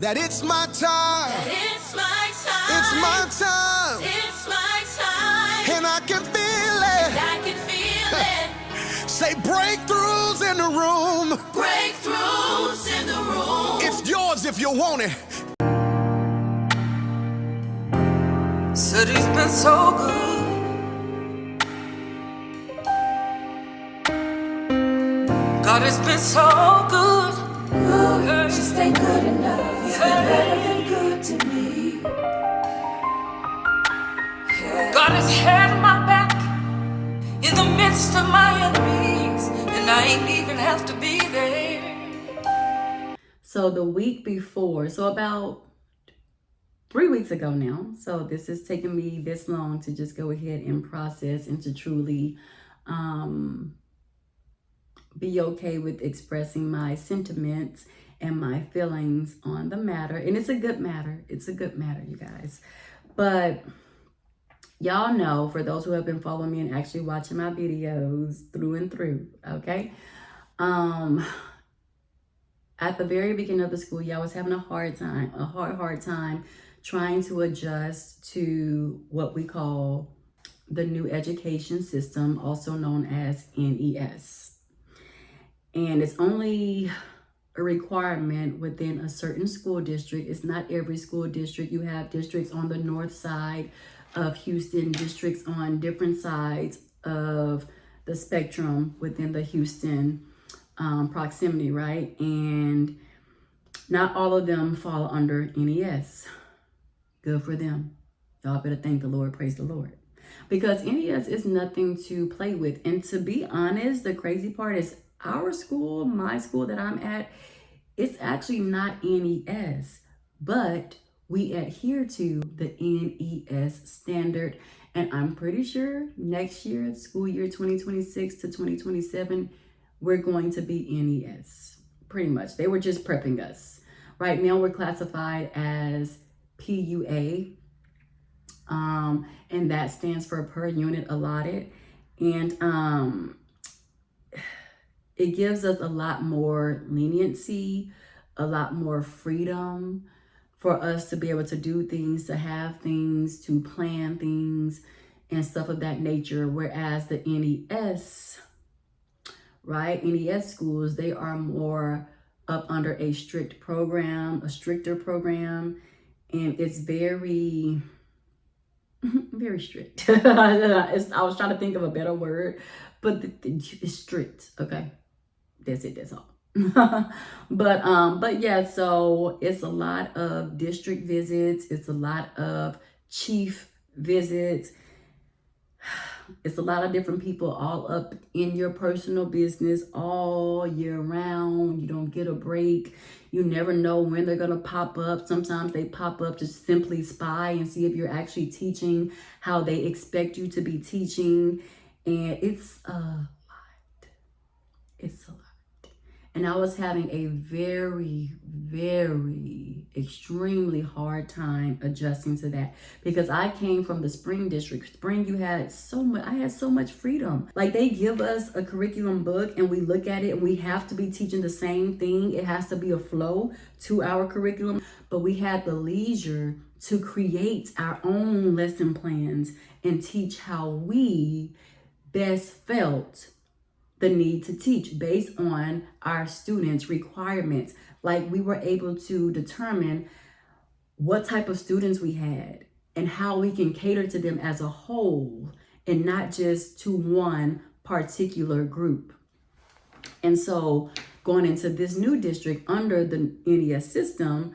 that it's my time. It's my time. It's my time. It's my time. And I can feel it. I can feel it. Say breakthroughs in the room. Breakthroughs in the room. It's yours if you want it. City's been so good. God has been so good. Good, just ain't good enough. You've been better than good to me. God has had my back in the midst of my enemies, and I ain't even have to be there. So the week before, so about 3 weeks ago now, so this is taking me this long to just go ahead and process and to truly be okay with expressing my sentiments and my feelings on the matter. And it's a good matter. It's a good matter, you guys. But y'all know, for those who have been following me and actually watching my videos through and through, okay? At the very beginning of the school year, I was having a hard time trying to adjust to what we call the new education system, also known as NES. And it's only a requirement within a certain school district. It's not every school district. You have districts on the north side of Houston, districts on different sides of the spectrum within the Houston proximity, right? And not all of them fall under NES. Good for them. Y'all better thank the Lord, praise the Lord. Because NES is nothing to play with. And to be honest, the crazy part is our school, my school that I'm at, it's actually not NES, but we adhere to the NES standard. And I'm pretty sure next year, school year 2026 to 2027, we're going to be NES. Pretty much. They were just prepping us. Right now, we're classified as PUA, and that stands for per unit allotted. And it gives us a lot more leniency, a lot more freedom for us to be able to do things, to have things, to plan things, and stuff of that nature. Whereas the NES, right, NES schools, they are more up under a strict program, a stricter program, and it's very, very strict. I was trying to think of a better word, but it's strict, okay? That's it, that's all. But yeah, so it's a lot of district visits, it's a lot of chief visits, it's a lot of different people all up in your personal business all year round. You don't get a break. You never know when they're gonna pop up. Sometimes they pop up to simply spy and see if you're actually teaching how they expect you to be teaching. And it's a lot. It's a lot. And I was having a very, very extremely hard time adjusting to that, because I came from the Spring district. Spring, I had so much freedom. Like, they give us a curriculum book and we look at it and we have to be teaching the same thing. It has to be a flow to our curriculum, but we had the leisure to create our own lesson plans and teach how we best felt the need to teach based on our students' requirements. Like, we were able to determine what type of students we had and how we can cater to them as a whole and not just to one particular group. And so going into this new district under the NES system,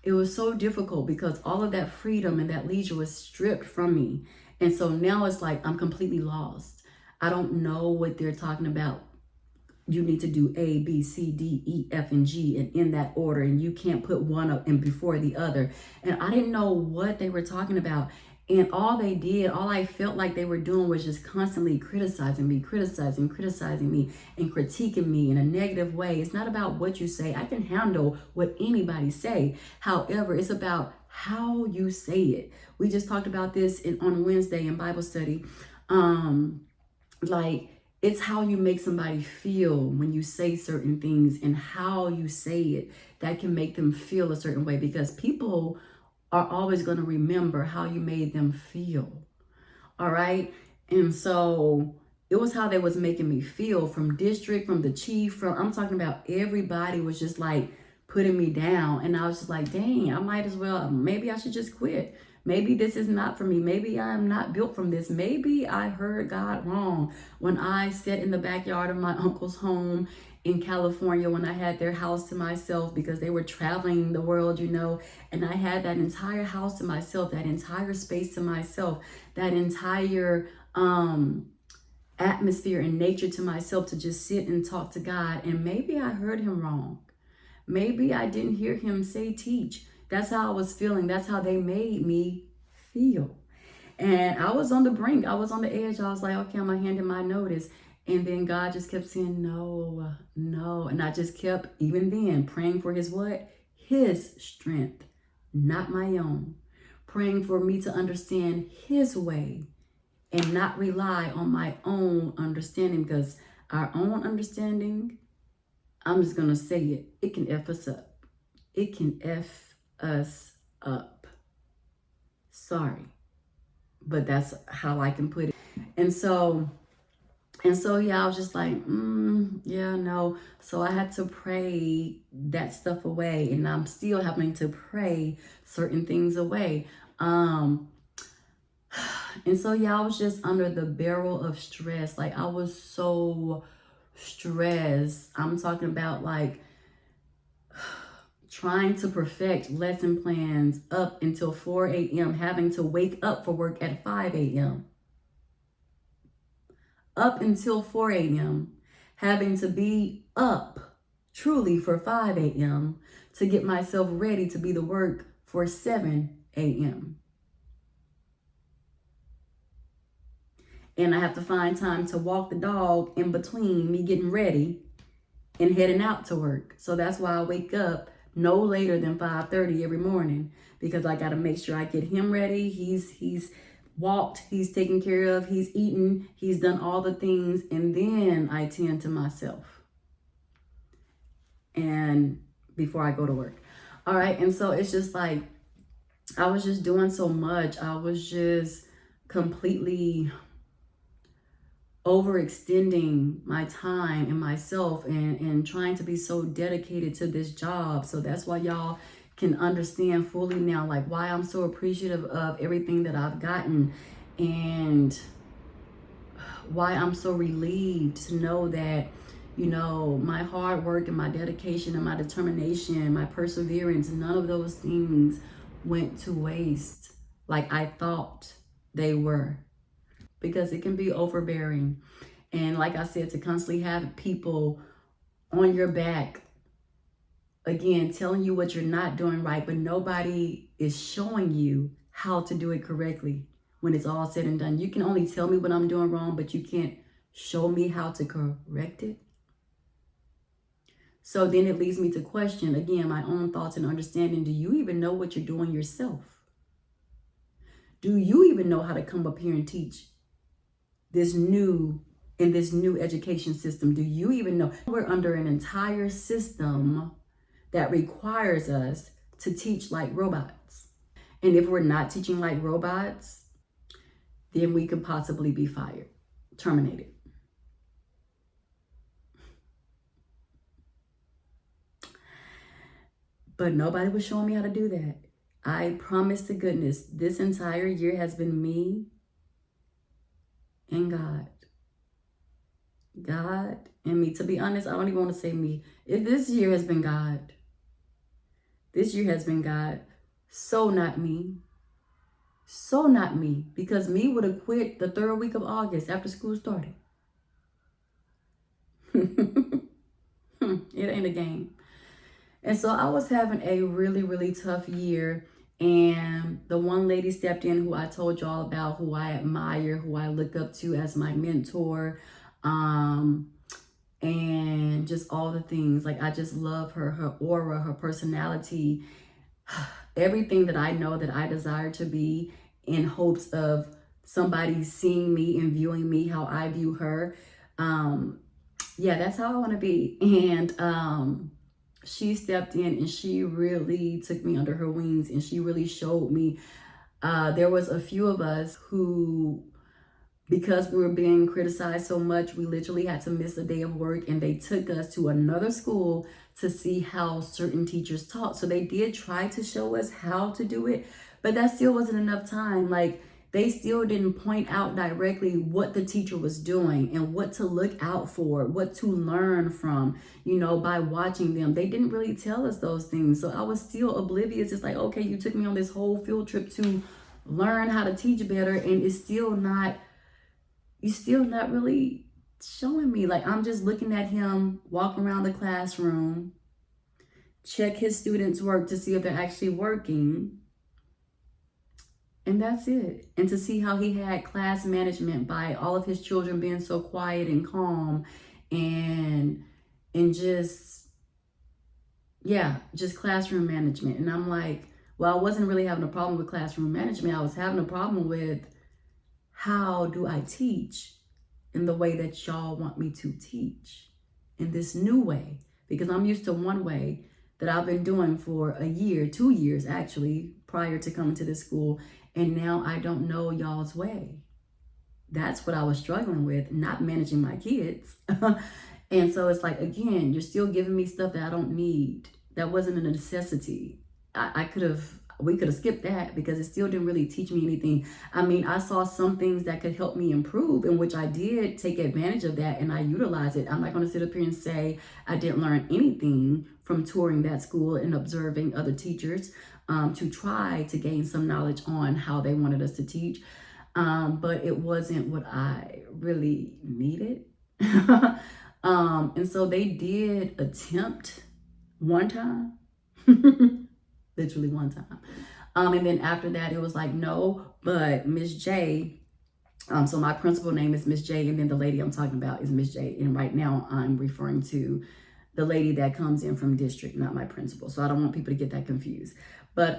it was so difficult because all of that freedom and that leisure was stripped from me. And so now it's like I'm completely lost. I don't know what they're talking about. You need to do A, B, C, D, E, F, and G, and in that order, and you can't put one up in before the other. And I didn't know what they were talking about. And all I felt like they were doing was just constantly criticizing me, and critiquing me in a negative way. It's not about what you say. I can handle what anybody say. However, it's about how you say it. We just talked about this on Wednesday in Bible study. Like, it's how you make somebody feel when you say certain things and how you say it that can make them feel a certain way, because people are always going to remember how you made them feel. All right. And so it was how they was making me feel, from district, from the chief, I'm talking about everybody was just like putting me down. And I was just like, dang, I might as well, maybe I should just quit. Maybe this is not for me. Maybe I am not built from this. Maybe I heard God wrong when I sat in the backyard of my uncle's home in California, when I had their house to myself because they were traveling the world, and I had that entire house to myself, that entire space to myself, that entire atmosphere and nature to myself to just sit and talk to God. And maybe I heard him wrong. Maybe I didn't hear him say teach. That's how I was feeling. That's how they made me feel. And I was on the brink. I was on the edge. I was like, okay, I'm going to hand him my notice. And then God just kept saying, no, no. And I just kept, even then, praying for his what? His strength, not my own. Praying for me to understand his way and not rely on my own understanding, because our own understanding, I'm just going to say it, it can F us up. It can F us up. Sorry, but that's how I can put it. And so yeah, I was just like, yeah, no. So I had to pray that stuff away, and I'm still having to pray certain things away. And so yeah, I was just under the barrel of stress. Like, I was so stressed. I'm talking about like trying to perfect lesson plans up until 4 a.m., having to wake up for work at 5 a.m. Up until 4 a.m., having to be up truly for 5 a.m. to get myself ready to be to work for 7 a.m. And I have to find time to walk the dog in between me getting ready and heading out to work. So that's why I wake up no later than 5:30 every morning, because I got to make sure I get him ready. He's walked, he's taken care of, he's eaten, he's done all the things, and then I tend to myself. And before I go to work. All right. And so it's just like, I was just doing so much. I was just completely overextending my time and myself and trying to be so dedicated to this job. So that's why y'all can understand fully now, like, why I'm so appreciative of everything that I've gotten, and why I'm so relieved to know that, my hard work and my dedication and my determination, my perseverance, none of those things went to waste like I thought they were. Because it can be overbearing. And like I said, to constantly have people on your back, again, telling you what you're not doing right, but nobody is showing you how to do it correctly when it's all said and done. You can only tell me what I'm doing wrong, but you can't show me how to correct it. So then it leads me to question, again, my own thoughts and understanding. Do you even know what you're doing yourself? Do you even know how to come up here and teach this new education system? Do you even know? We're under an entire system that requires us to teach like robots. And if we're not teaching like robots, then we could possibly be fired, terminated. But nobody was showing me how to do that. I promise to goodness, this entire year has been me and God. God and me. To be honest, I don't even want to say me. This year has been God. This year has been God. So not me. So not me. Because me would have quit the 3rd week of August after school started. It ain't a game. And so I was having a really, really tough year. And the one lady stepped in who I told y'all about, who I admire, who I look up to as my mentor, and just all the things. Like, I just love her aura, her personality, everything that I know that I desire to be, in hopes of somebody seeing me and viewing me how I view her. Yeah, that's how I want to be. And she stepped in and she really took me under her wings, and she really showed me. There was a few of us who, because we were being criticized so much, we literally had to miss a day of work, and they took us to another school to see how certain teachers taught. So they did try to show us how to do it, but that still wasn't enough time. Like, they still didn't point out directly what the teacher was doing and what to look out for, what to learn from, by watching them. They didn't really tell us those things. So I was still oblivious. It's like, okay, you took me on this whole field trip to learn how to teach better, and you're still not really showing me. Like, I'm just looking at him walk around the classroom, check his students' work to see if they're actually working. And that's it. And to see how he had class management by all of his children being so quiet and calm and just classroom management. And I'm like, well, I wasn't really having a problem with classroom management. I was having a problem with, how do I teach in the way that y'all want me to teach, in this new way? Because I'm used to one way that I've been doing for a year, 2 years actually, prior to coming to this school. And now I don't know y'all's way. That's what I was struggling with, not managing my kids. And so it's like, again, you're still giving me stuff that I don't need. That wasn't a necessity. We could have skipped that, because it still didn't really teach me anything. I mean, I saw some things that could help me improve, in which I did take advantage of that and I utilized it. I'm not going to sit up here and say I didn't learn anything from touring that school and observing other teachers, to try to gain some knowledge on how they wanted us to teach. But it wasn't what I really needed. And so they did attempt one time, literally one time. And then after that, it was like, no, but Miss J, so my principal name is Miss J, and then the lady I'm talking about is Miss J. And right now I'm referring to the lady that comes in from district, not my principal. So I don't want people to get that confused. But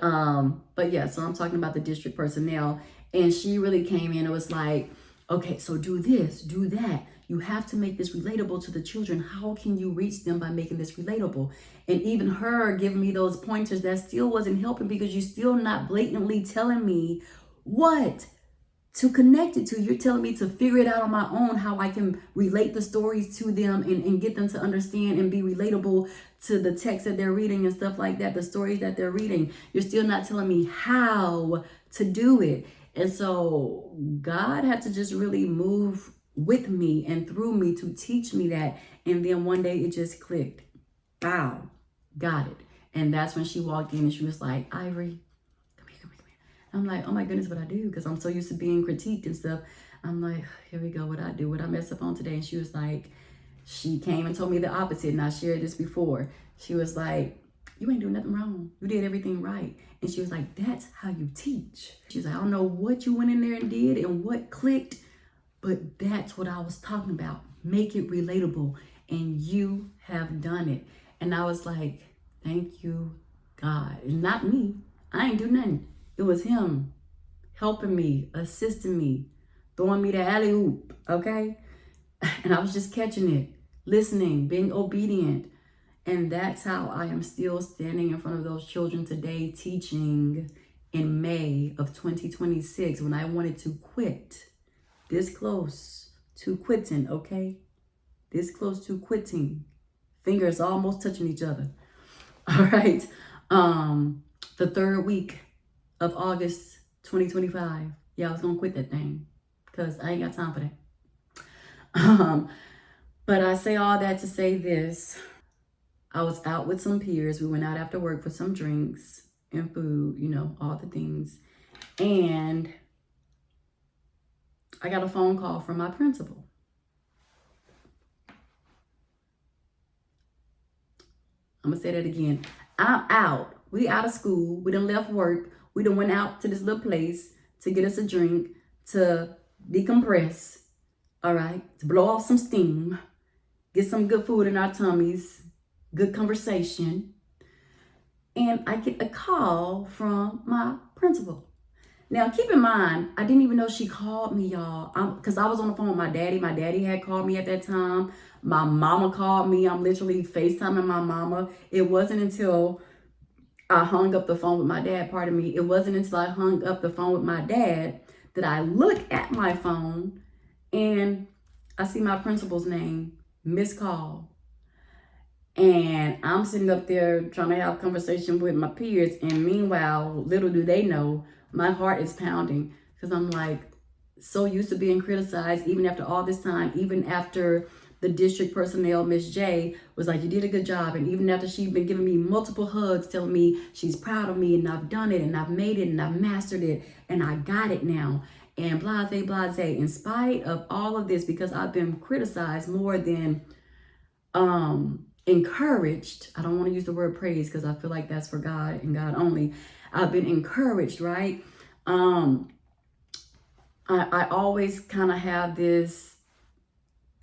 yeah, so I'm talking about the district personnel, and she really came in and was like, okay, so do this, do that. You have to make this relatable to the children. How can you reach them by making this relatable? And even her giving me those pointers, that still wasn't helping, because you're still not blatantly telling me what to connect it to. You're telling me to figure it out on my own, how I can relate the stories to them and get them to understand and be relatable to the text that they're reading and stuff like that, the stories that they're reading. You're still not telling me how to do it. And so God had to just really move with me and through me to teach me that. And then one day it just clicked. Wow, got it. And that's when she walked in and she was like, Ivory, come here. I'm like, oh my goodness, what I do? Because I'm so used to being critiqued and stuff. I'm like, here we go, what I do, what I mess up on today. And she was like, she came and told me the opposite. And I shared this before. She was like, you ain't doing nothing wrong. You did everything right. And she was like, that's how you teach. She was like, I don't know what you went in there and did and what clicked, but that's what I was talking about. Make it relatable. And you have done it. And I was like, thank you, God. And not me. I ain't do nothing. It was him helping me, assisting me, throwing me the alley-oop, okay? And I was just catching it, listening, being obedient. And that's how I am still standing in front of those children today, teaching in May of 2026, when I wanted to quit. This close to quitting, okay? This close to quitting. Fingers almost touching each other. All right. The third week of August 2025. Yeah, I was gonna quit that thing because I ain't got time for that. But I say all that to say this. I was out with some peers. We went out after work for some drinks and food, all the things. And I got a phone call from my principal. I'm gonna say that again. I'm out. We out of school. We done left work. We done went out to this little place to get us a drink, to decompress, all right? To blow off some steam, get some good food in our tummies, good conversation. And I get a call from my principal. Now, keep in mind, I didn't even know she called me, y'all, because I was on the phone with my daddy. My daddy had called me at that time. My mama called me. I'm literally FaceTiming my mama. It wasn't until I hung up the phone with my dad, pardon me. It wasn't until I hung up the phone with my dad that I look at my phone and I see my principal's name, missed call. And I'm sitting up there trying to have a conversation with my peers. And meanwhile, little do they know, my heart is pounding because I'm like so used to being criticized, even after all this time, even after the district personnel, Miss J, was like, you did a good job. And even after she'd been giving me multiple hugs, telling me she's proud of me and I've done it and I've made it and I've mastered it and I got it now. And blase, in spite of all of this, because I've been criticized more than encouraged. I don't want to use the word praise because I feel like that's for God and God only. I've been encouraged, right? I always kind of have this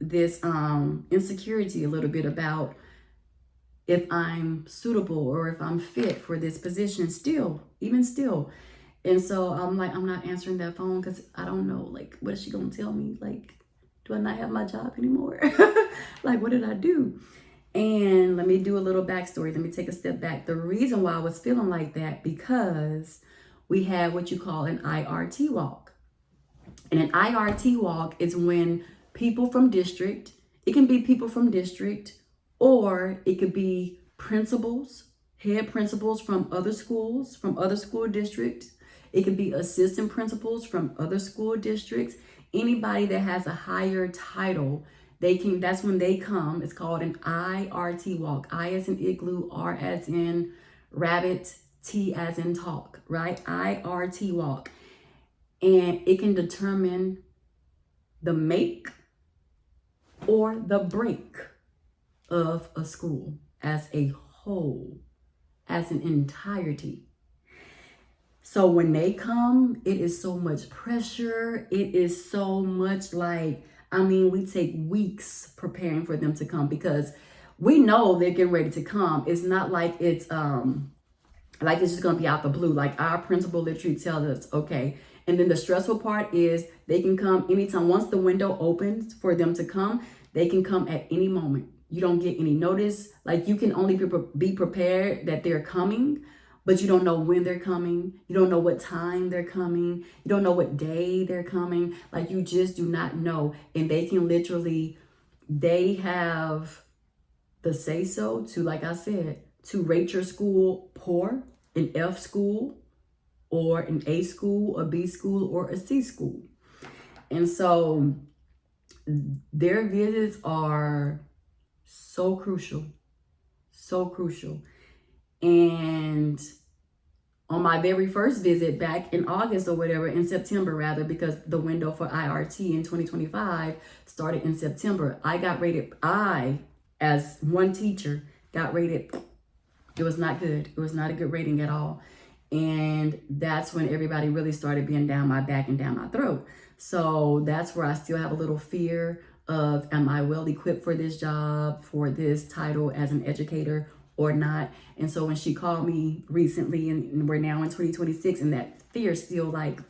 insecurity a little bit about if I'm suitable or if I'm fit for this position even still. And so I'm like, I'm not answering that phone because I don't know, like, what is she going to tell me? Like, do I not have my job anymore? Like, what did I do? And let me do a little backstory. Let me take a step back. The reason why I was feeling like that, because we had what you call an IRT walk. And an IRT walk is when people from district, it can be people from district, or it could be principals, head principals from other schools, from other school districts. It could be assistant principals from other school districts. Anybody that has a higher title, that's when they come. It's called an IRT walk. I as in igloo, R as in rabbit, T as in talk, right? IRT walk. And it can determine the make or the break of a school as a whole, as an entirety. So when they come, it is so much pressure. It is so much like, we take weeks preparing for them to come because we know they're getting ready to come. It's not like it's just gonna be out the blue. Like our principal literally tells us, okay. And then the stressful part is they can come anytime. Once the window opens for them to come, they can come at any moment. You don't get any notice. Like you can only be prepared that they're coming, but you don't know when they're coming. You don't know what time they're coming. You don't know what day they're coming. Like you just do not know. And they can they have the say so to, like I said, to rate your school poor, an F school, or an A school, a B school, or a C school. And so their visits are so crucial, so crucial. And on my very first visit back in August or whatever, in September rather, because the window for IRT in 2025 started in September, I, as one teacher, got rated, it was not good. It was not a good rating at all. And that's when everybody really started being down my back and down my throat. So that's where I still have a little fear of, am I well equipped for this job, for this title as an educator or not? And so when she called me recently, and we're now in 2026, and that fear still like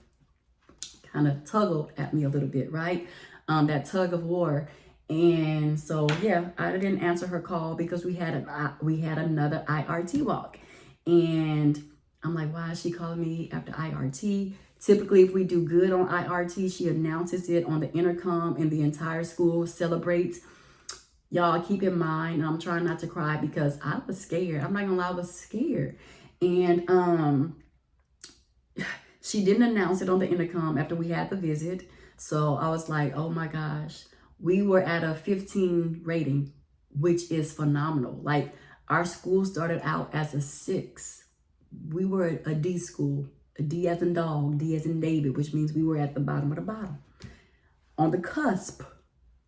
kind of tugged at me a little bit, right? That tug of war. And so, yeah, I didn't answer her call because we had another IRT walk. And I'm like, why is she calling me after IRT? Typically, if we do good on IRT, she announces it on the intercom and the entire school celebrates. Y'all keep in mind, and I'm trying not to cry because I was scared. I'm not gonna lie, I was scared. And she didn't announce it on the intercom after we had the visit. So I was like, oh my gosh. We were at a 15 rating, which is phenomenal. Like our school started out as a 6. We were a D school, a D as in dog, D as in David, which means we were at the bottom of the bottom, on the cusp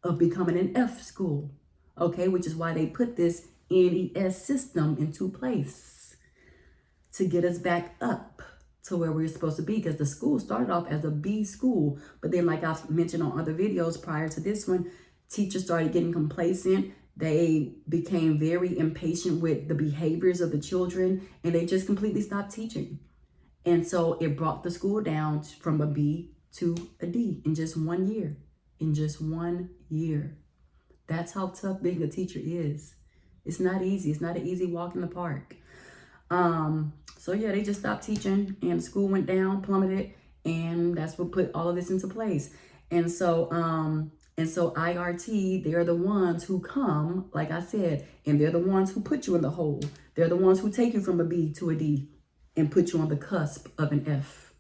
of becoming an F school, okay? Which is why they put this NES system into place to get us back up to where we were supposed to be, because the school started off as a B school. But then, like I've mentioned on other videos prior to this one, teachers started getting complacent. They became very impatient with the behaviors of the children, and they just completely stopped teaching. And so it brought the school down from a B to a D in just 1 year. In just 1 year. That's how tough being a teacher is. It's not easy. It's not an easy walk in the park. So yeah, they just stopped teaching and school went down, plummeted, and that's what put all of this into place. And so IRT, they're the ones who come, like I said, and they're the ones who put you in the hole. They're the ones who take you from a B to a D and put you on the cusp of an F.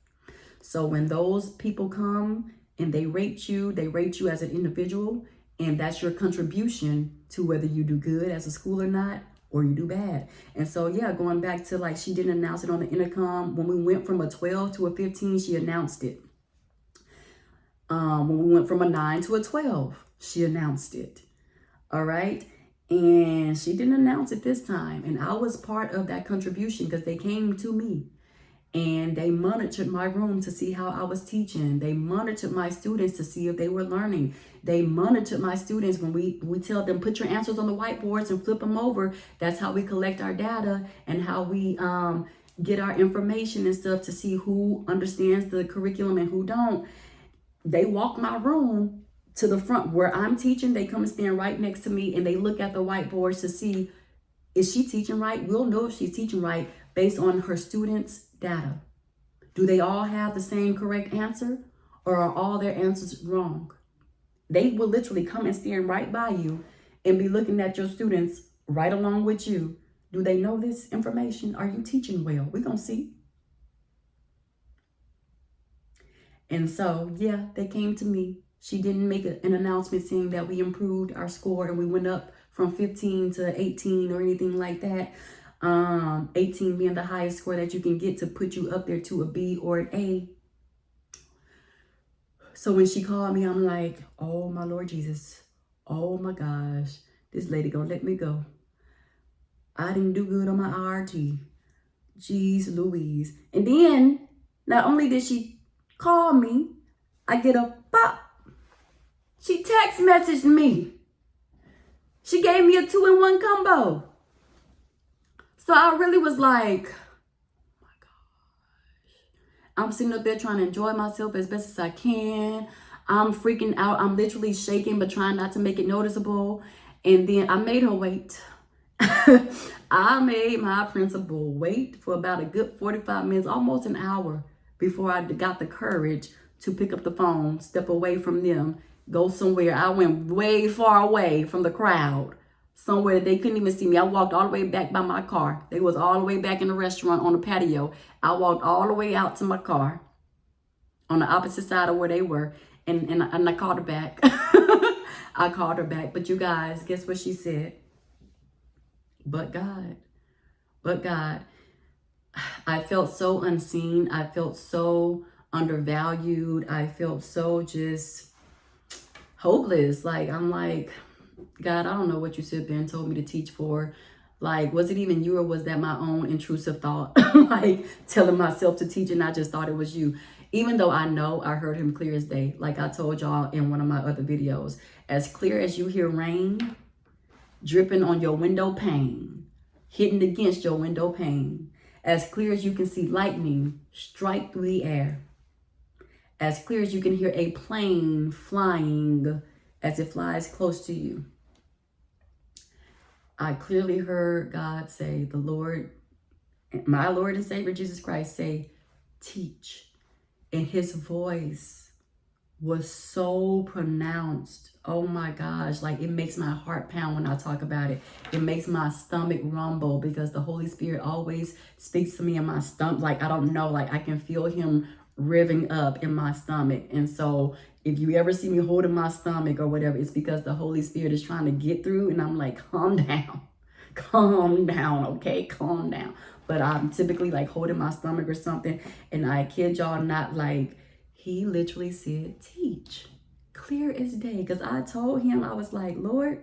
So when those people come and they rate you as an individual, and that's your contribution to whether you do good as a school or not, or you do bad. And so, yeah, going back to like, she didn't announce it on the intercom. When we went from a 12 to a 15, she announced it. When we went from a 9 to a 12, she announced it. All right. And she didn't announce it this time. And I was part of that contribution because they came to me and they monitored my room to see how I was teaching. They monitored my students to see if they were learning. They monitored my students when we tell them, put your answers on the whiteboards and flip them over. That's how we collect our data and how we get our information and stuff to see who understands the curriculum and who don't. They walk my room to the front where I'm teaching. They come and stand right next to me and they look at the whiteboards to see, is she teaching right? We'll know if she's teaching right based on her students' data. Do they all have the same correct answer, or are all their answers wrong? They will literally come and stand right by you and be looking at your students right along with you. Do they know this information? Are you teaching well? We're going to see. And so, yeah, they came to me. She didn't make an announcement saying that we improved our score and we went up from 15 to 18 or anything like that. 18 being the highest score that you can get to put you up there to a B or an A. So when she called me, I'm like, oh my Lord Jesus. Oh my gosh. This lady gonna let me go. I didn't do good on my IRT. Jeez Louise. And then, not only did she call me, I get a pop. She text messaged me. She gave me a 2-in-1 combo. So I really was like, oh my gosh. I'm sitting up there trying to enjoy myself as best as I can. I'm freaking out. I'm literally shaking, but trying not to make it noticeable. And then I made her wait. I made my principal wait for about a good 45 minutes, almost an hour, before I got the courage to pick up the phone, step away from them, go somewhere. I went way far away from the crowd, somewhere they couldn't even see me. I walked all the way back by my car. They was all the way back in the restaurant on the patio. I walked all the way out to my car on the opposite side of where they were. And I called her back. I called her back. But you guys, guess what she said? But God. I felt so unseen. I felt so undervalued. I felt so just hopeless. Like, I'm like, God, I don't know what you sit there and told me to teach for. Like, was it even you, or was that my own intrusive thought? Like, telling myself to teach and I just thought it was you. Even though I know I heard him clear as day. Like I told y'all in one of my other videos. As clear as you hear rain dripping on your window pane, hitting against your window pane. As clear as you can see lightning strike through the air. As clear as you can hear a plane flying as it flies close to you. I clearly heard God say, the Lord, my Lord and Savior Jesus Christ say, teach. And his voice was so pronounced. Oh my gosh, like it makes my heart pound when I talk about it. It makes my stomach rumble because the Holy Spirit always speaks to me in my stomach. Like, I don't know, like I can feel him revving up in my stomach. And so if you ever see me holding my stomach or whatever, it's because the Holy Spirit is trying to get through. And I'm like, calm down, okay? Calm down. But I'm typically like holding my stomach or something. And I kid y'all not, like, he literally said, teach. Clear as day. Because I told him, I was like, Lord,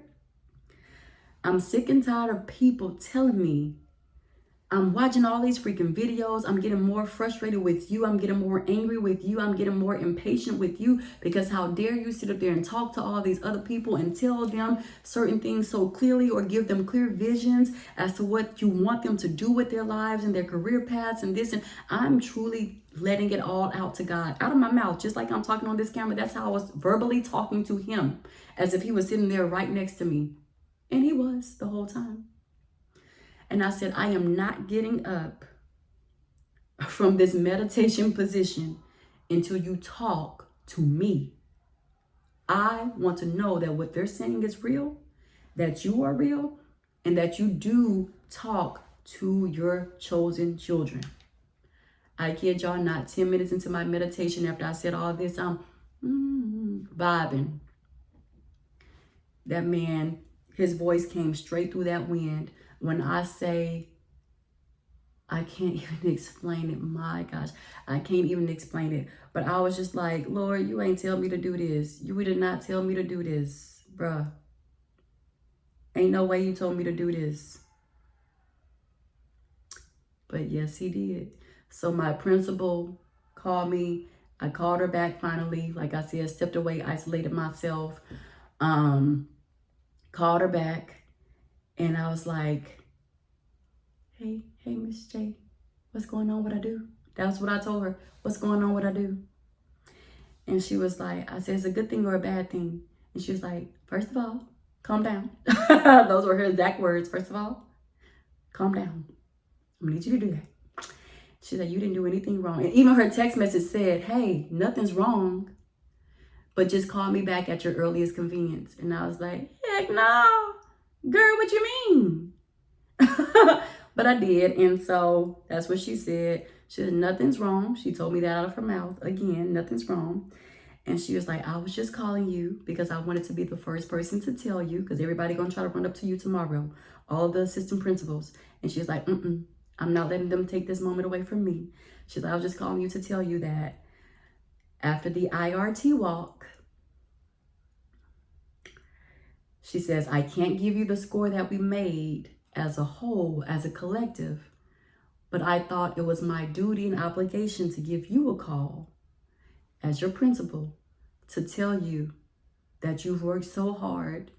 I'm sick and tired of people telling me I'm watching all these freaking videos. I'm getting more frustrated with you. I'm getting more angry with you. I'm getting more impatient with you, because how dare you sit up there and talk to all these other people and tell them certain things so clearly, or give them clear visions as to what you want them to do with their lives and their career paths and this. And I'm truly letting it all out to God, out of my mouth, just like I'm talking on this camera. That's how I was verbally talking to him, as if he was sitting there right next to me. And he was the whole time. And I said, I am not getting up from this meditation position until you talk to me. I want to know that what they're saying is real, that you are real, and that you do talk to your chosen children. I kid y'all not, 10 minutes into my meditation, after I said all this, I'm vibing. That man, his voice came straight through that wind. When I say, I can't even explain it. My gosh, I can't even explain it. But I was just like, Lord, you ain't tell me to do this. You did not tell me to do this, bruh. Ain't no way you told me to do this. But yes, he did. So my principal called me. I called her back finally. Like I said, stepped away, isolated myself. Called her back. And I was like, hey, Miss J, what's going on? What I do? That's what I told her. What's going on? What I do? And she was like, I said, it's a good thing or a bad thing? And she was like, first of all, calm down. Those were her exact words. First of all, calm down. I'm gonna need you to do that. She said, you didn't do anything wrong. And even her text message said, hey, nothing's wrong, but just call me back at your earliest convenience. And I was like, heck no. Girl, what you mean? But I did. And so that's what she said. She said, nothing's wrong. She told me that out of her mouth. Again, nothing's wrong. And she was like, I was just calling you because I wanted to be the first person to tell you, because everybody going to try to run up to you tomorrow, all the assistant principals. And she was like, I'm not letting them take this moment away from me. She's like, I was just calling you to tell you that after the IRT walk, she says, I can't give you the score that we made as a whole, as a collective, but I thought it was my duty and obligation to give you a call as your principal to tell you that you've worked so hard,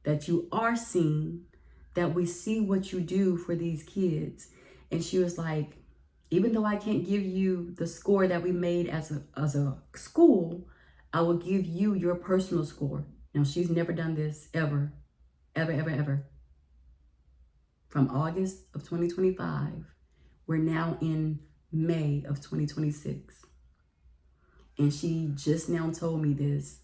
that you are seen, that we see what you do for these kids. And she was like, even though I can't give you the score that we made as a school, I will give you your personal score. Now, she's never done this ever. From August of 2025, we're now in May of 2026. And she just now told me this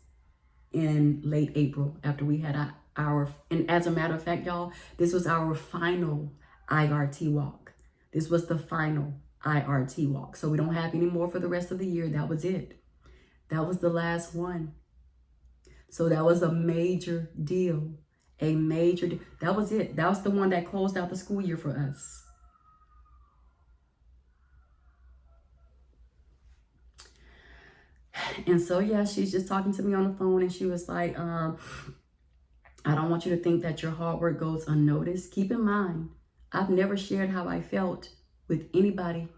in late April after we had and as a matter of fact, y'all, this was our final IRT walk. This was the final IRT walk. So we don't have any more for the rest of the year. That was it. That was the last one. So that was a major deal. That was it. That was the one that closed out the school year for us. And so, yeah, she's just talking to me on the phone, and she was like, I don't want you to think that your hard work goes unnoticed. Keep in mind, I've never shared how I felt with anybody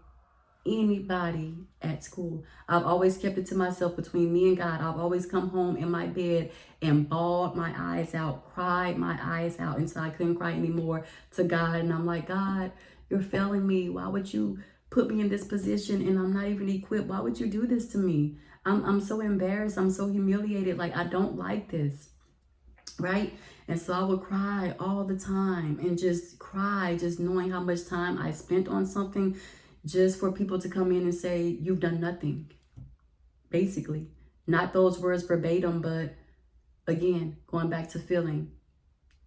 at school. I've always kept it to myself, between me and God. I've always come home in my bed and bawled my eyes out, cried my eyes out until I couldn't cry anymore to God. And I'm like, God, you're failing me. Why would you put me in this position and I'm not even equipped? Why would you do this to me? I'm so embarrassed. I'm so humiliated. Like, I don't like this. Right? And so I would cry all the time and just cry, just knowing how much time I spent on something, just for people to come in and say, you've done nothing. Basically, not those words verbatim, but again, going back to feeling,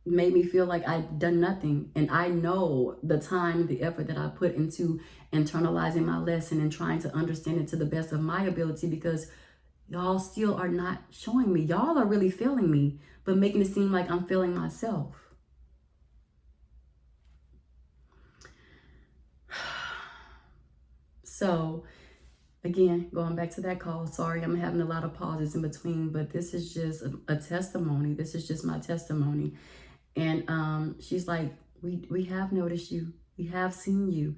made me feel like I'd done nothing. And I know the time, the effort that I put into internalizing my lesson and trying to understand it to the best of my ability, because y'all still are not showing me. Y'all are really failing me, but making it seem like I'm failing myself. So again, going back to that call, sorry, I'm having a lot of pauses in between, but this is just a testimony. This is just my testimony. And she's like, we have noticed you. We have seen you.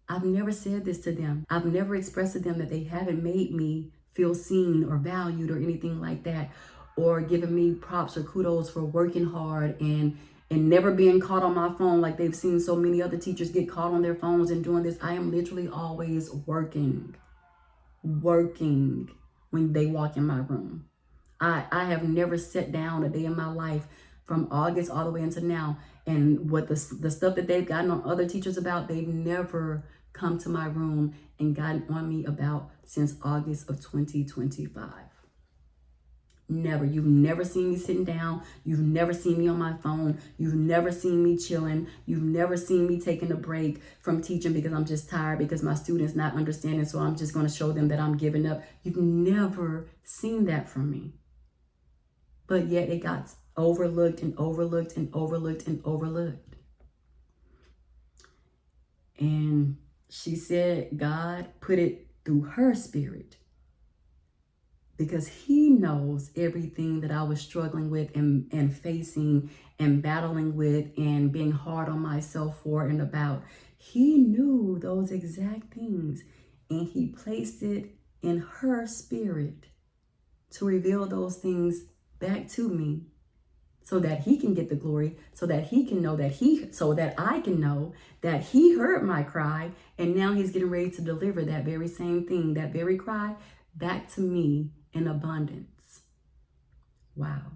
I've never said this to them. I've never expressed to them that they haven't made me feel seen or valued or anything like that, or given me props or kudos for working hard and never being caught on my phone like they've seen so many other teachers get caught on their phones and doing this. I am literally always working when they walk in my room. I have never sat down a day in my life from August all the way into now, and what the stuff that they've gotten on other teachers about, they've never come to my room and gotten on me about since August of 2025. Never. You've never seen me sitting down. You've never seen me on my phone. You've never seen me chilling. You've never seen me taking a break from teaching because I'm just tired, because my students not understanding, so I'm just going to show them that I'm giving up. You've never seen that from me. But yet it got overlooked and overlooked and overlooked and overlooked. And she said God put it through her spirit, because he knows everything that I was struggling with and facing and battling with and being hard on myself for and about. He knew those exact things, and he placed it in her spirit to reveal those things back to me, so that he can get the glory, so that he can know so that I can know that he heard my cry, and now he's getting ready to deliver that very same thing, that very cry, back to me in abundance. Wow.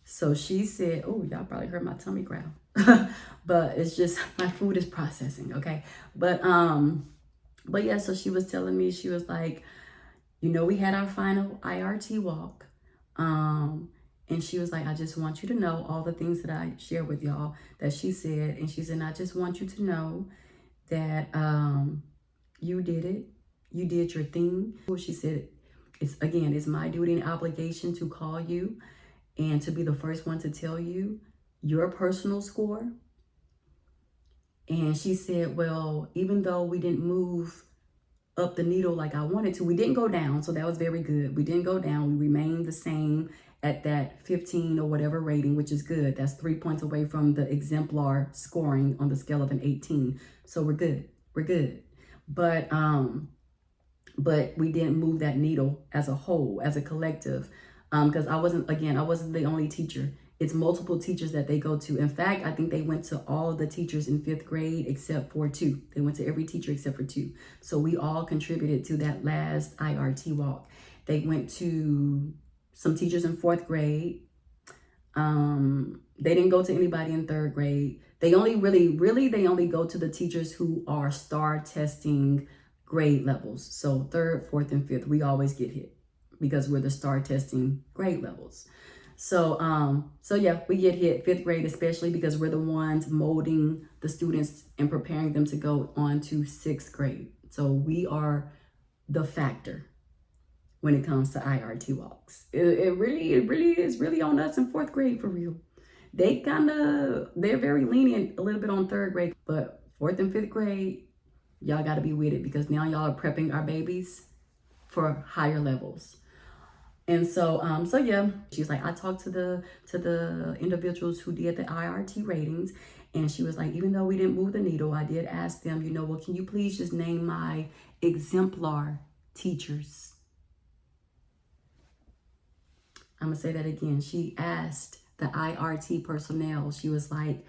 So she said, oh, y'all probably heard my tummy growl, but it's just my food is processing, okay? But yeah, so she was telling me, she was like, we had our final IRT walk. And she was like, I just want you to know all the things that I shared with y'all that she said. And she said, I just want you to know that you did it. You did your thing. She said, it's my duty and obligation to call you and to be the first one to tell you your personal score. And she said, well, even though we didn't move up the needle like I wanted to, we didn't go down. So that was very good. We didn't go down. We remained the same at that 15 or whatever rating, which is good. That's 3 points away from the exemplar scoring on the scale of an 18. So we're good. We're good. But we didn't move that needle as a whole, as a collective, because I wasn't the only teacher. It's multiple teachers that they go to. In fact, I think they went to all the teachers in 5th grade except for 2. They went to every teacher except for 2. So we all contributed to that last IRT walk. They went to some teachers in 4th grade. They didn't go to anybody in 3rd grade. They only they only go to the teachers who are STAR testing grade levels. So 3rd, 4th, and 5th, we always get hit because we're the STAR testing grade levels. So yeah, we get hit 5th grade, especially because we're the ones molding the students and preparing them to go on to 6th grade. So we are the factor when it comes to IRT walks. It really is really on us in 4th grade, for real. They're very lenient a little bit on 3rd grade, but 4th and 5th grade, y'all got to be with it, because now y'all are prepping our babies for higher levels. And so yeah, she's like, I talked to the individuals who did the IRT ratings, and she was like, even though we didn't move the needle, I did ask them, well, can you please just name my exemplar teachers? I'm gonna say that again. She asked the IRT personnel, she was like,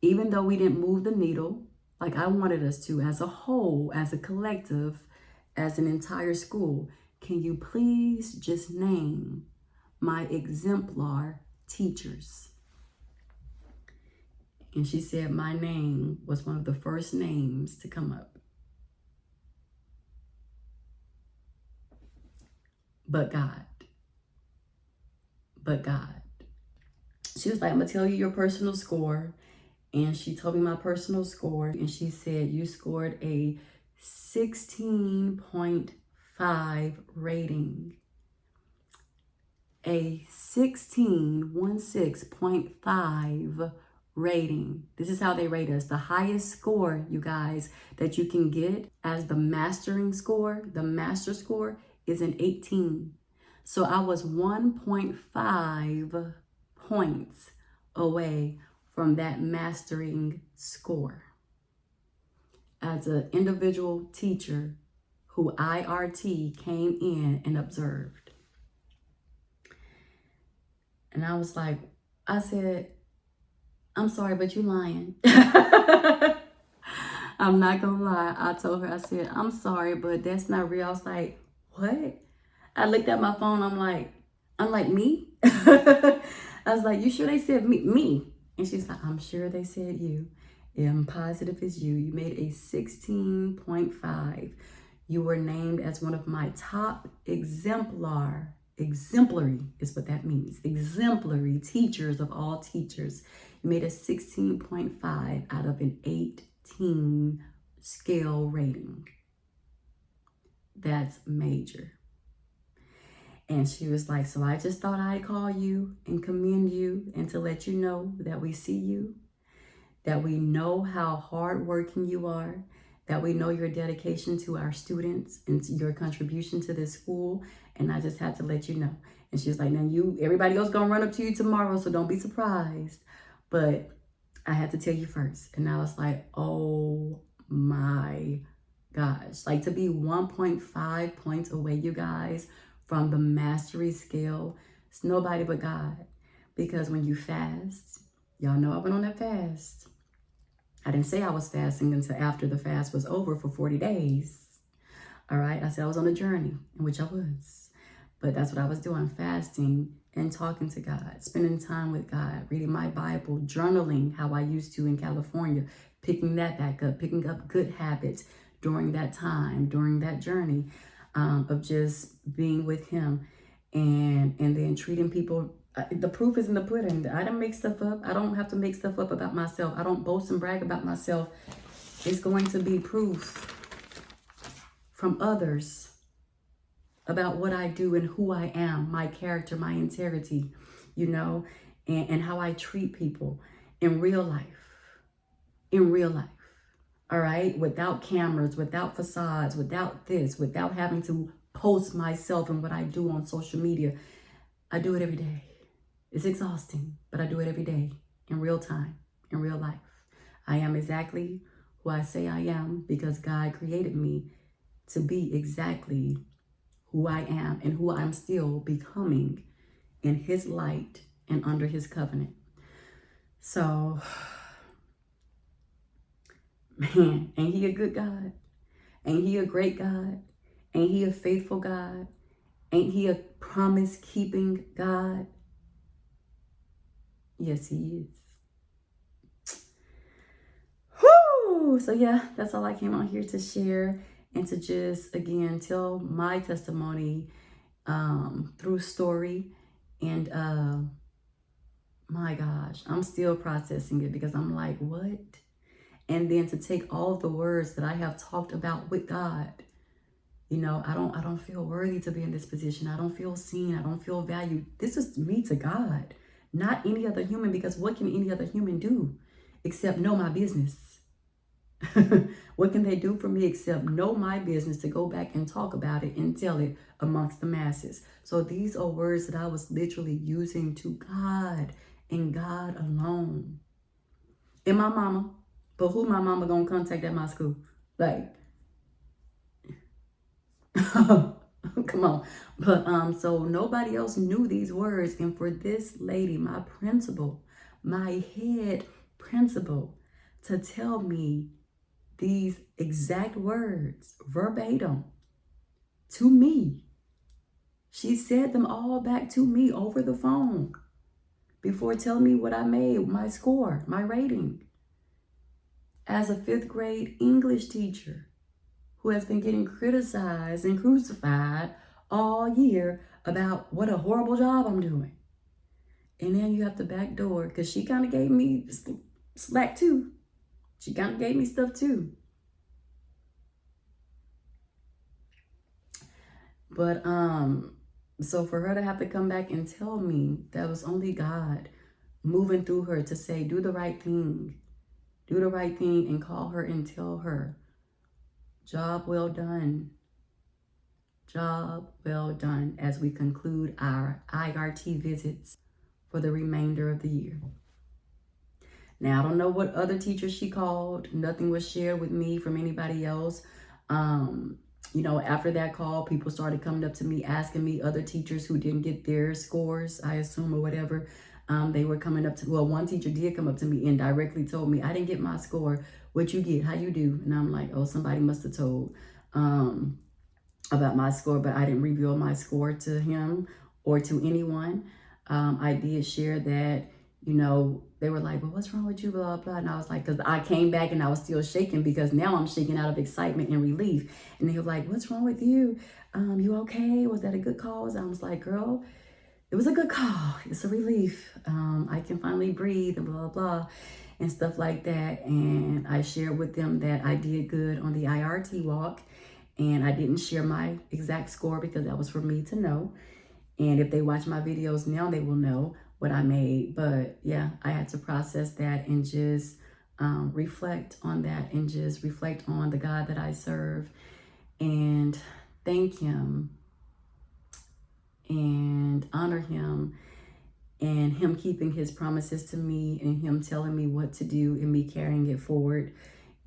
even though we didn't move the needle like I wanted us to, as a whole, as a collective, as an entire school, can you please just name my exemplar teachers? And she said my name was one of the first names to come up. But God. She was like, I'm gonna tell you your personal score. And she told me my personal score. And she said, you scored a 16.5 rating. A 16.5 rating. This is how they rate us. The highest score, you guys, that you can get as the mastering score, the master score, is an 18. So I was 1.5 points away from that mastering score. As an individual teacher who IRT came in and observed. And I was like, I said, I'm sorry, but you lying. I'm not gonna lie. I told her, I said, I'm sorry, but that's not real. I was like, what? I looked at my phone. I'm like, me? I was like, you sure they said me? And she's like, I'm sure they said you. Yeah, I'm positive it's you. You made a 16.5. You were named as one of my top exemplary is what that means. Exemplary teachers of all teachers. You made a 16.5 out of an 18 scale rating. That's major. And she was like, so I just thought I'd call you and commend you and to let you know that we see you, that we know how hardworking you are, that we know your dedication to our students and your contribution to this school. And I just had to let you know. And she was like, now everybody else gonna run up to you tomorrow, so don't be surprised. But I had to tell you first. And I was like, oh my gosh. Like, to be 1.5 points away, you guys, from the mastery scale, it's nobody but God. Because when you fast, y'all know I went on that fast. I didn't say I was fasting until after the fast was over for 40 days. All right, I said I was on a journey, in which I was. But that's what I was doing, fasting and talking to God, spending time with God, reading my Bible, journaling how I used to in California, picking that back up, picking up good habits during that time, during that journey of just being with Him and then treating people. The proof is in the pudding. I didn't make stuff up. I don't have to make stuff up about myself. I don't boast and brag about myself. It's going to be proof from others about what I do and who I am, my character, my integrity, and how I treat people in real life. In real life. All right? Without cameras, without facades, without this, without having to post myself and what I do on social media. I do it every day. It's exhausting, but I do it every day in real time, in real life. I am exactly who I say I am because God created me to be exactly who I am and who I'm still becoming in His light and under His covenant. So, man, ain't He a good God? Ain't He a great God? Ain't He a faithful God? Ain't He a promise-keeping God? Yes, He is. Whoo! So yeah, that's all I came out here to share and to just, again, tell my testimony through story. And my gosh, I'm still processing it because I'm like, what? And then to take all of the words that I have talked about with God. I don't feel worthy to be in this position. I don't feel seen. I don't feel valued. This is me to God, not any other human, because what can any other human do except know my business? What can they do for me except know my business, to go back and talk about it and tell it amongst the masses? So these are words that I was literally using to God and God alone. And my mama, but who my mama gonna contact at my school? Like, come on. But so nobody else knew these words. And for this lady, my principal, my head principal, to tell me these exact words verbatim to me. She said them all back to me over the phone before telling me what I made, my score, my rating. As a 5th grade English teacher who has been getting criticized and crucified all year about what a horrible job I'm doing. And then you have to backdoor, because she kind of gave me slack too. She kind of gave me stuff too. But so for her to have to come back and tell me that was only God moving through her to say, do the right thing. Do the right thing and call her and tell her, job well done. Job well done, as we conclude our IRT visits for the remainder of the year. Now, I don't know what other teachers she called. Nothing was shared with me from anybody else. You know, after that call, people started coming up to me, asking me, other teachers who didn't get their scores, I assume, or whatever. They were coming up to, well, one teacher did come up to me and directly told me, I didn't get my score. What you get? How you do? And I'm like, oh, somebody must have told about my score, but I didn't reveal my score to him or to anyone. I did share that, you know, they were like, well, what's wrong with you, blah, blah. And I was like, because I came back and I was still shaking, because now I'm shaking out of excitement and relief. And they were like, what's wrong with you? You okay? Was that a good cause? I was like, girl, it was a good call. It's a relief. I can finally breathe and blah, blah, and stuff like that. And I shared with them that I did good on the IRT walk. And I didn't share my exact score because that was for me to know. And if they watch my videos now, they will know what I made. But yeah, I had to process that and just reflect on that and just reflect on the God that I serve and thank him and honor him and him keeping his promises to me and him telling me what to do and me carrying it forward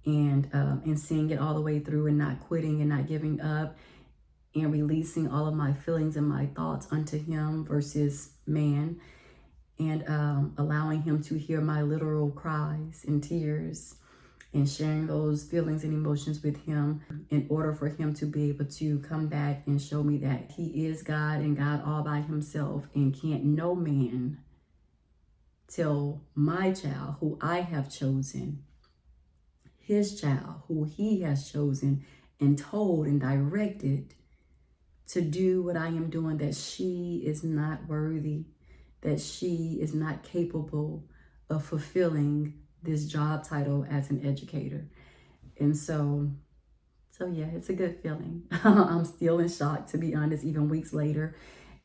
and seeing it all the way through and not quitting and not giving up and releasing all of my feelings and my thoughts unto him versus man, and allowing him to hear my literal cries and tears and sharing those feelings and emotions with him in order for him to be able to come back and show me that he is God and God all by himself, and can't no man tell my child who I have chosen, his child who he has chosen and told and directed to do what I am doing, that she is not worthy, that she is not capable of fulfilling this job title as an educator. And so yeah, it's a good feeling. I'm still in shock, to be honest, even weeks later.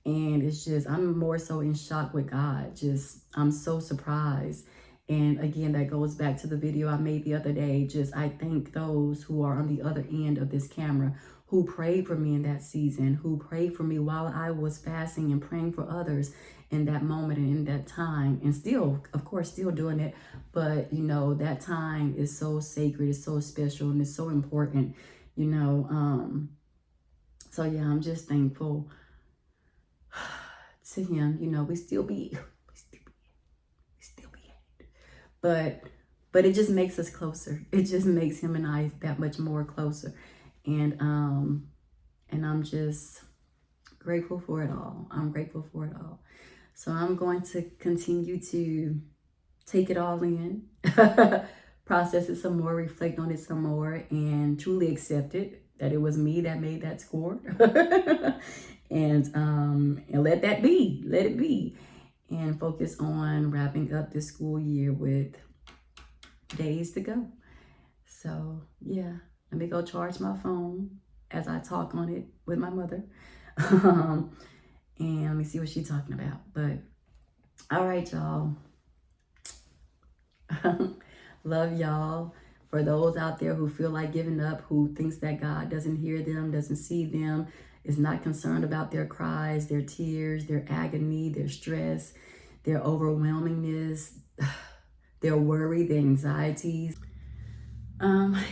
And it's just, I'm more so in shock with God. Just, I'm so surprised. And again, that goes back to the video I made the other day. Just, I thank those who are on the other end of this camera, who prayed for me in that season, who prayed for me while I was fasting and praying for others in that moment and in that time. And still, of course, still doing it. But, you know, that time is so sacred, it's so special, and it's so important, you know. So yeah, I'm just thankful to him. You know, we still be but it just makes us closer. It just makes him and I that much more closer. And I'm just grateful for it all. I'm grateful for it all. So I'm going to continue to take it all in, process it some more, reflect on it some more, and truly accept it, that it was me that made that score. and let that be, let it be. And focus on wrapping up this school year with days to go. So yeah, let me go charge my phone as I talk on it with my mother. And let me see what she's talking about. But all right, y'all. Love y'all. For those out there who feel like giving up, who thinks that God doesn't hear them, doesn't see them, is not concerned about their cries, their tears, their agony, their stress, their overwhelmingness, their worry, their anxieties.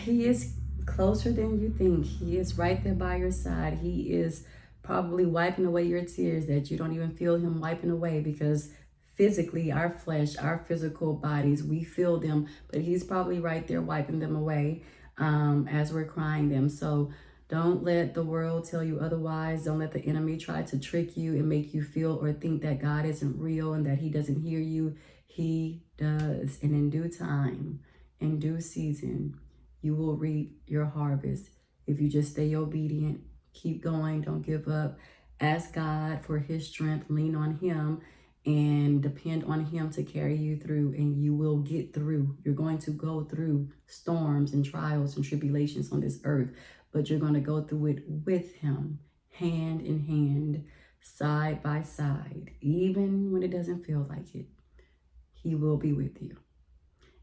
He is closer than you think. He is right there by your side. He is probably wiping away your tears that you don't even feel him wiping away, because physically, our flesh, our physical bodies, we feel them, but he's probably right there wiping them away as we're crying them. So don't let the world tell you otherwise. Don't let the enemy try to trick you and make you feel or think that God isn't real and that he doesn't hear you. He does. And in due time, in due season, you will reap your harvest if you just stay obedient, keep going, don't give up, ask God for his strength, lean on him, and depend on him to carry you through, and you will get through. You're going to go through storms and trials and tribulations on this earth, but you're going to go through it with him, hand in hand, side by side. Even when it doesn't feel like it, he will be with you.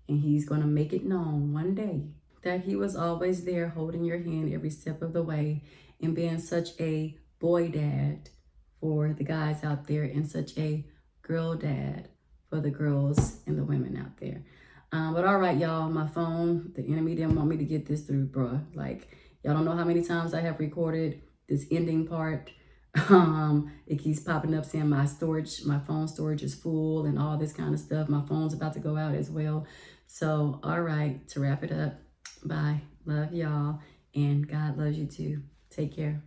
And he's going to make it known one day that he was always there holding your hand every step of the way and being such a boy dad for the guys out there and such a girl dad for the girls and the women out there. But all right, y'all, my phone, the enemy didn't want me to get this through, bruh. Like, y'all don't know how many times I have recorded this ending part. It keeps popping up saying my phone storage is full and all this kind of stuff. My phone's about to go out as well. So, all right, to wrap it up, bye. Love y'all, and God loves you too. Take care.